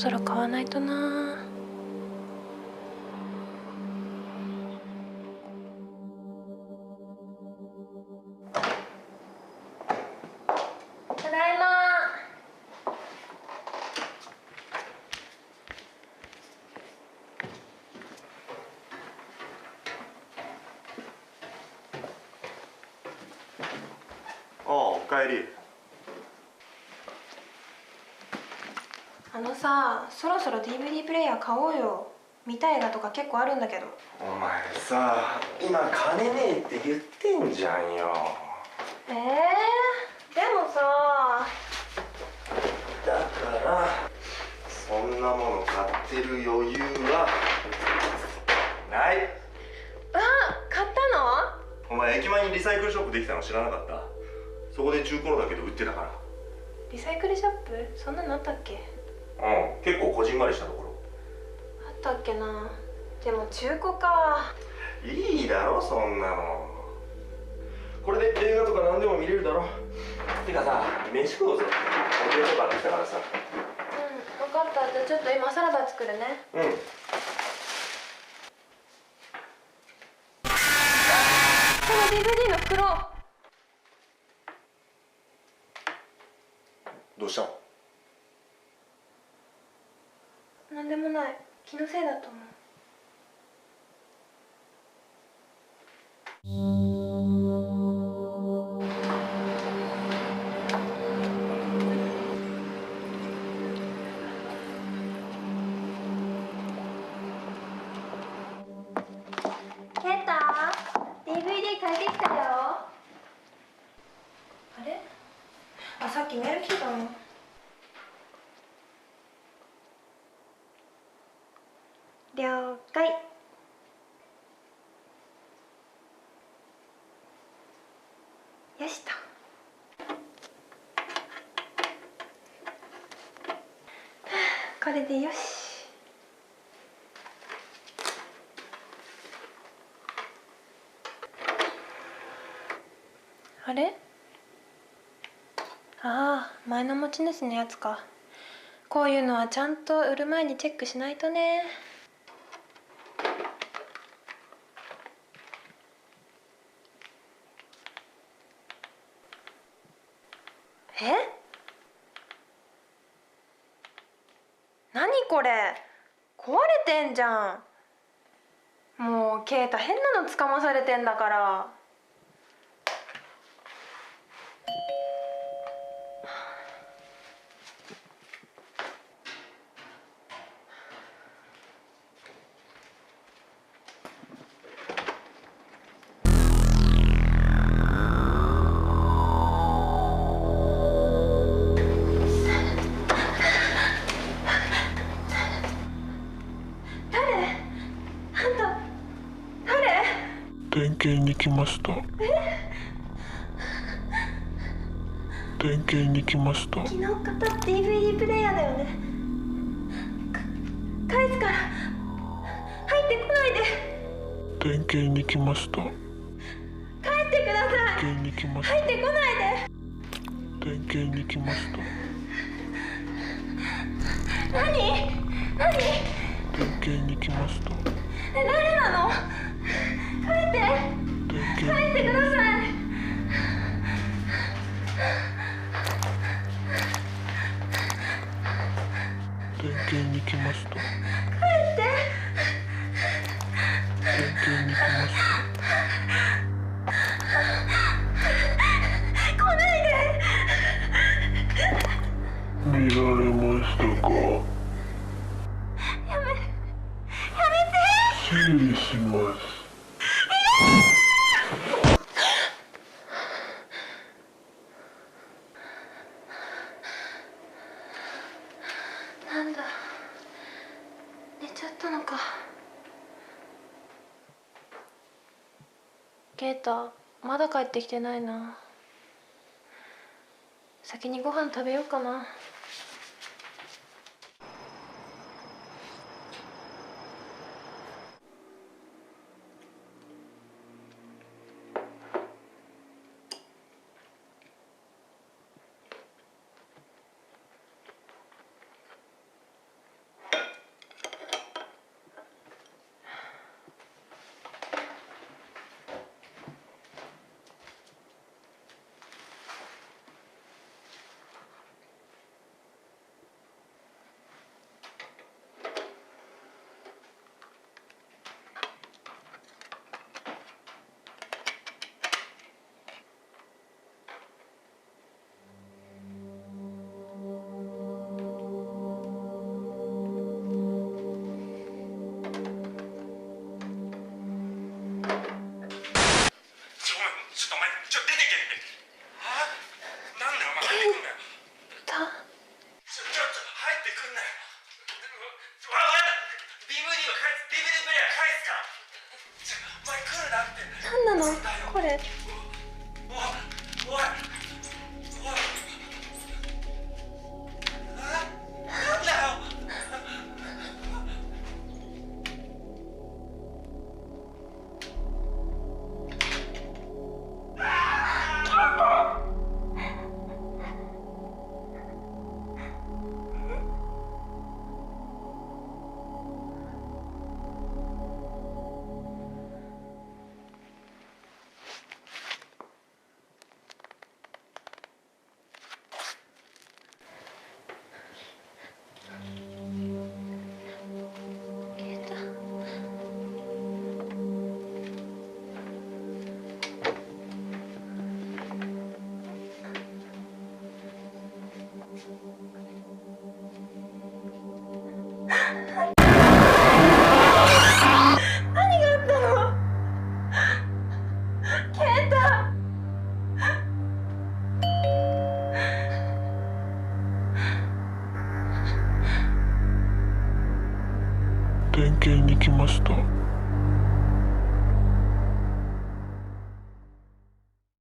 そろ買わないとな。ただいま。おかえり。さ、そろそろ DVD プレイヤー買おうよ。見たい映画とか結構あるんだけど。お前さ、今金ねえって言ってんじゃんよ。でもさ。だからそんなもの買ってる余裕はない。買ったの？お前駅前にリサイクルショップできたの知らなかった？そこで中古のだけど売ってたから。リサイクルショップ？そんなのあったっけ？うん、結構こじんまりしたところ。あったっけな。でも中古か。いいだろそんなの。これで映画とか何でも見れるだろ。てかさ、飯食おうぜ。お弁当買ってきたからさ。分かった。じゃあちょっと今サラダ作るね。うん。この DVD の袋。どうしたの？なんでもない。気のせいだと思う。ケイタ、DVD 借りてきたよ。あれ？さっきメール来てたの。了解。よしと。これでよし。あれ？前の持ち主のやつか。こういうのはちゃんと売る前にチェックしないとね。何これ？壊れてんじゃん。もうケイタ変なのつかまされてんだから。点検に来ました。点検に来ました。昨日買った DVD プレイヤーだよね。返すから入ってこないで。点検に来ました。帰ってください。点検に来ました。入ってこないで。点検に来ました。何？点検に来ました。誰なの？帰ってください。点検に来ました。帰って。点検に来ました。来ないで。見られましたか？やめて。修理します。なんだ、寝ちゃったのか。ケイタ、まだ帰ってきてないな。先にご飯食べようかな。ちょっとお前出てけってはあなんだよお前入ってくんなよちょっと入ってくんなよわかった DVD は返す DVD プレイヤー返すからお前来るなって何なのこれ。おいなんだよ点検に来ました。